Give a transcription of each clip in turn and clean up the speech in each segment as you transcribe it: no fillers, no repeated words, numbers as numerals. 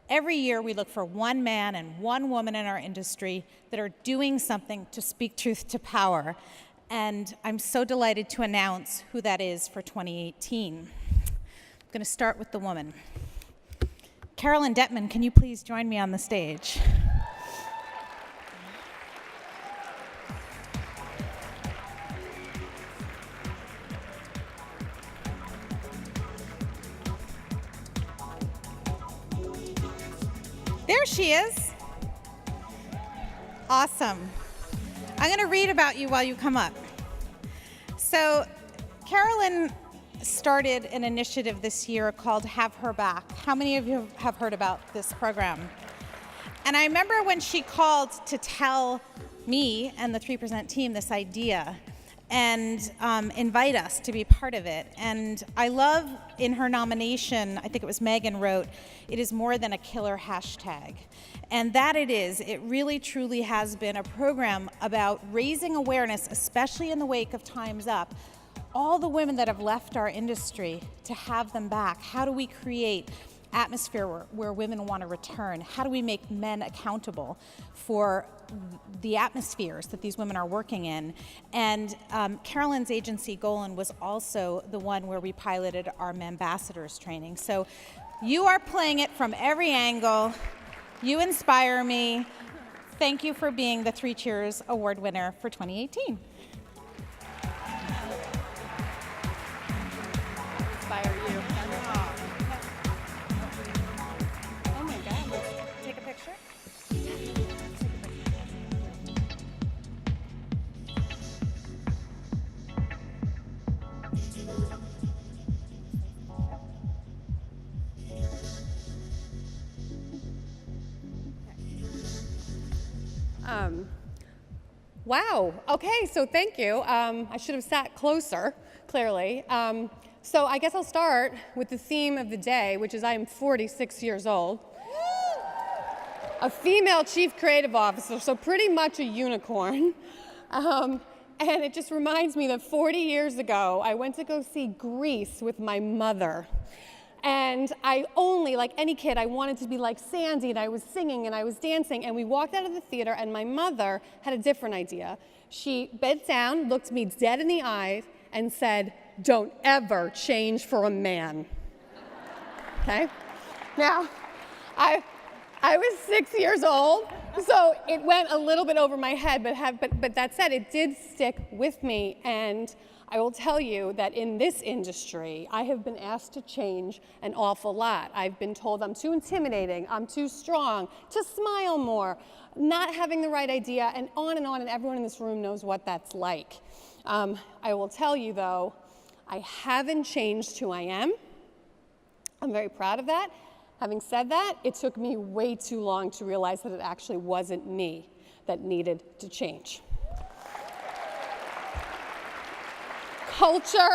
Every year we look for one man and one woman in our industry that are doing something to speak truth to power. And I'm so delighted to announce who that is for 2018. I'm going to start with the woman. Carolyn Dettman, can you please join me on the stage? There she is. Awesome. I'm going to read about you while you come up. So, Carolyn started an initiative this year called Have Her Back. How many of you have heard about this program? And I remember when she called to tell me and the 3% team this idea and invite us to be part of it. And I love in her nomination, I think it was Megan wrote, it is more than a killer hashtag. And that it is. It really truly has been a program about raising awareness, especially in the wake of Time's Up, all the women that have left our industry, to have them back. How do we create atmosphere where women want to return? How do we make men accountable for the atmospheres that these women are working in? And Carolyn's agency, Golin, was also the one where we piloted our ambassadors training. So you are playing it from every angle. You inspire me. Thank you for being the 3 Cheers Award winner for 2018. Inspire you. Oh my God, let's take a picture. Wow. Okay, so thank you. I should have sat closer, clearly. So I guess I'll start with the theme of the day, which is I am 46 years old. A female chief creative officer, so pretty much a unicorn. And it just reminds me that 40 years ago, I went to go see Grease with my mother. And I only, like any kid, I wanted to be like Sandy, and I was singing and I was dancing, and we walked out of the theater, and my mother had a different idea. She bent down, looked me dead in the eyes, and said, "Don't ever change for a man." Okay? Now, I was 6 years old, so it went a little bit over my head, but that said, it did stick with me, and I will tell you that in this industry, I have been asked to change an awful lot. I've been told I'm too intimidating, I'm too strong, to smile more, not having the right idea, and and everyone in this room knows what that's like. I will tell you, though, I haven't changed who I am. I'm very proud of that. Having said that, it took me way too long to realize that it actually wasn't me that needed to change. Culture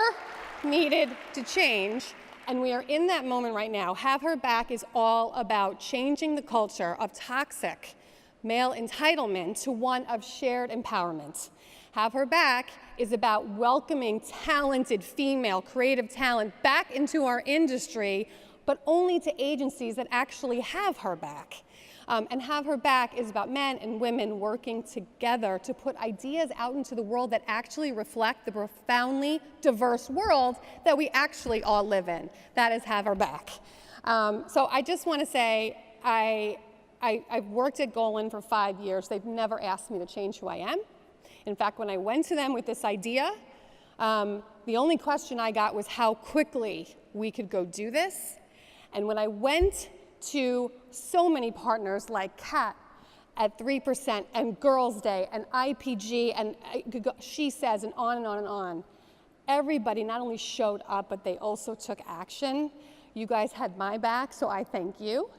needed to change, and we are in that moment right now. Have Her Back is all about changing the culture of toxic male entitlement to one of shared empowerment. Have Her Back is about welcoming talented female creative talent back into our industry, but only to agencies that actually have her back. And Have Her Back is about men and women working together to put ideas out into the world that actually reflect the profoundly diverse world that we actually all live in. That is Have Her Back. So I just want to say, I've worked at Golin for 5 years. They've never asked me to change who I am. In fact, when I went to them with this idea, the only question I got was how quickly we could go do this. And when I went to so many partners like Kat at 3% and Girls Day and IPG and She Says and on and on and on, everybody not only showed up, but they also took action. You guys had my back, so I thank you.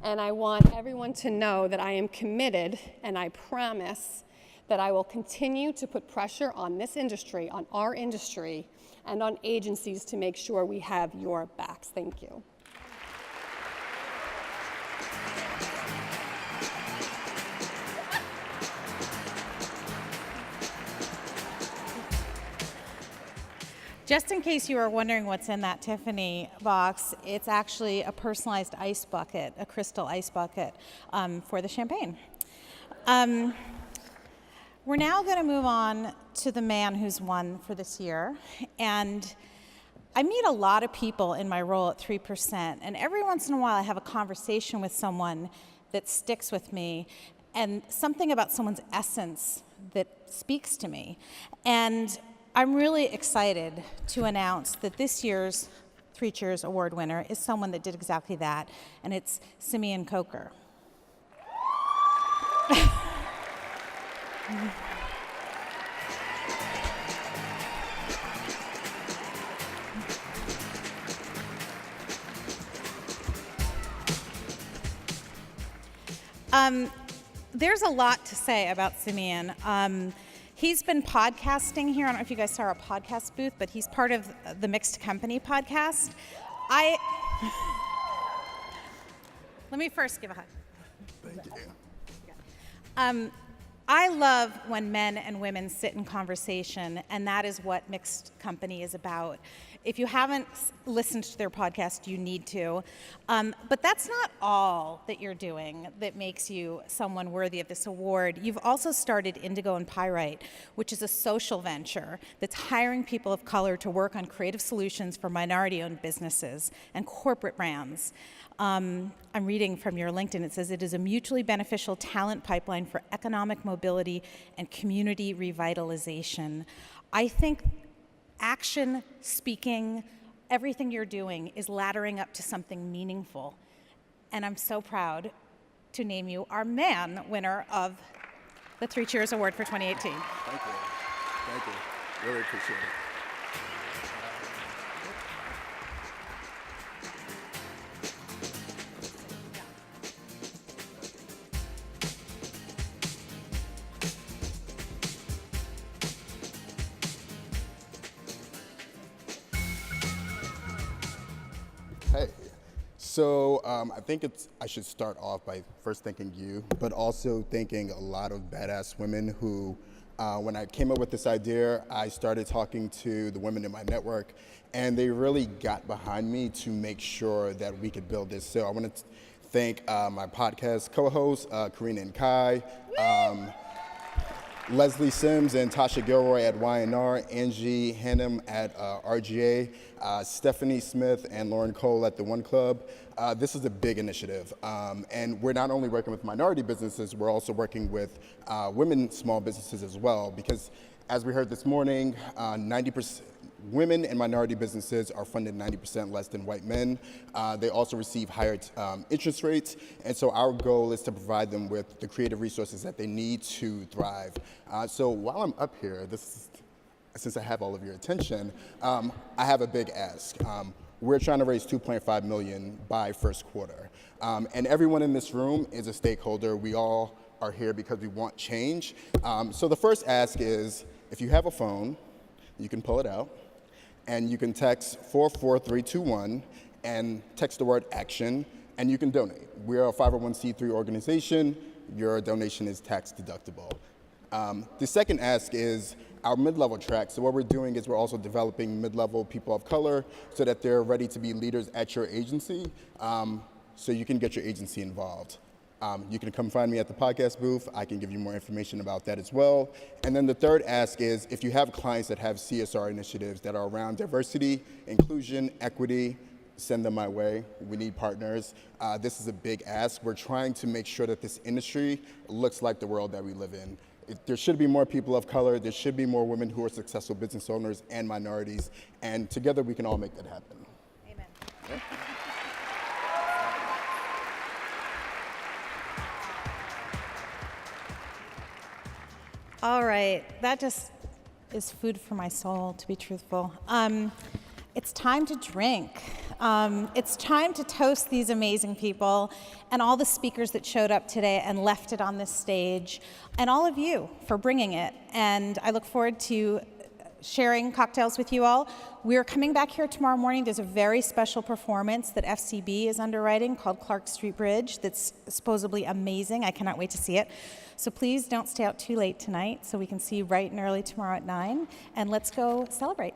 And I want everyone to know that I am committed, and I promise that I will continue to put pressure on this industry, on our industry, and on agencies to make sure we have your backs. Thank you. Just in case you were wondering what's in that Tiffany box, it's actually a personalized ice bucket, a crystal ice bucket for the champagne. We're now going to move on to the man who's won for this year. And I meet a lot of people in my role at 3%, and every once in a while I have a conversation with someone that sticks with me, and something about someone's essence that speaks to me. And I'm really excited to announce that this year's 3 Cheers Award winner is someone that did exactly that, and it's Simeon Coker. There's a lot to say about Simeon. He's been podcasting here. I don't know if you guys saw our podcast booth, but he's part of the Mixed Company podcast. Let me first give a hug. Thank you. I love when men and women sit in conversation, and that is what Mixed Company is about. If you haven't listened to their podcast, you need to. But that's not all that you're doing that makes you someone worthy of this award. You've also started Indigo and Pyrite, which is a social venture that's hiring people of color to work on creative solutions for minority-owned businesses and corporate brands. I'm reading from your LinkedIn. It says it is a mutually beneficial talent pipeline for economic mobility and community revitalization. I think action, speaking, everything you're doing is laddering up to something meaningful. And I'm so proud to name you our man winner of the 3 Cheers Award for 2018. Thank you. Thank you. Really appreciate it. Hey, so I think I should start off by first thanking you, but also thanking a lot of badass women who, when I came up with this idea, I started talking to the women in my network, and they really got behind me to make sure that we could build this. So I want to thank my podcast co-hosts, Karina and Kai, Leslie Sims and Tasha Gilroy at YNR, Angie Hannum at RGA, Stephanie Smith and Lauren Cole at the One Club. This is a big initiative, and we're not only working with minority businesses, we're also working with women small businesses as well, because as we heard this morning, 90% women and minority businesses are funded 90% less than white men. They also receive higher interest rates, and so our goal is to provide them with the creative resources that they need to thrive. So while I'm up here, since I have all of your attention, I have a big ask. We're trying to raise $2.5 million by first quarter, and everyone in this room is a stakeholder. We all are here because we want change. So the first ask is, if you have a phone, you can pull it out, and you can text 44321 and text the word action, and you can donate. We're a 501c3 organization. Your donation is tax deductible. The second ask is our mid-level track. So what we're doing is we're also developing mid-level people of color so that they're ready to be leaders at your agency, so you can get your agency involved. You can come find me at the podcast booth. I can give you more information about that as well. And then the third ask is, if you have clients that have CSR initiatives that are around diversity, inclusion, equity, send them my way. We need partners. This is a big ask. We're trying to make sure that this industry looks like the world that we live in. There should be more people of color. There should be more women who are successful business owners and minorities. And together we can all make that happen. Amen. Yeah. All right, that just is food for my soul, to be truthful. It's time to drink. It's time to toast these amazing people and all the speakers that showed up today and left it on this stage, and all of you for bringing it. And I look forward to sharing cocktails with you all. We're coming back here tomorrow morning. There's a very special performance that FCB is underwriting called Clark Street Bridge that's supposedly amazing. I cannot wait to see it. So please don't stay out too late tonight so we can see you bright and early tomorrow at 9, and let's go celebrate.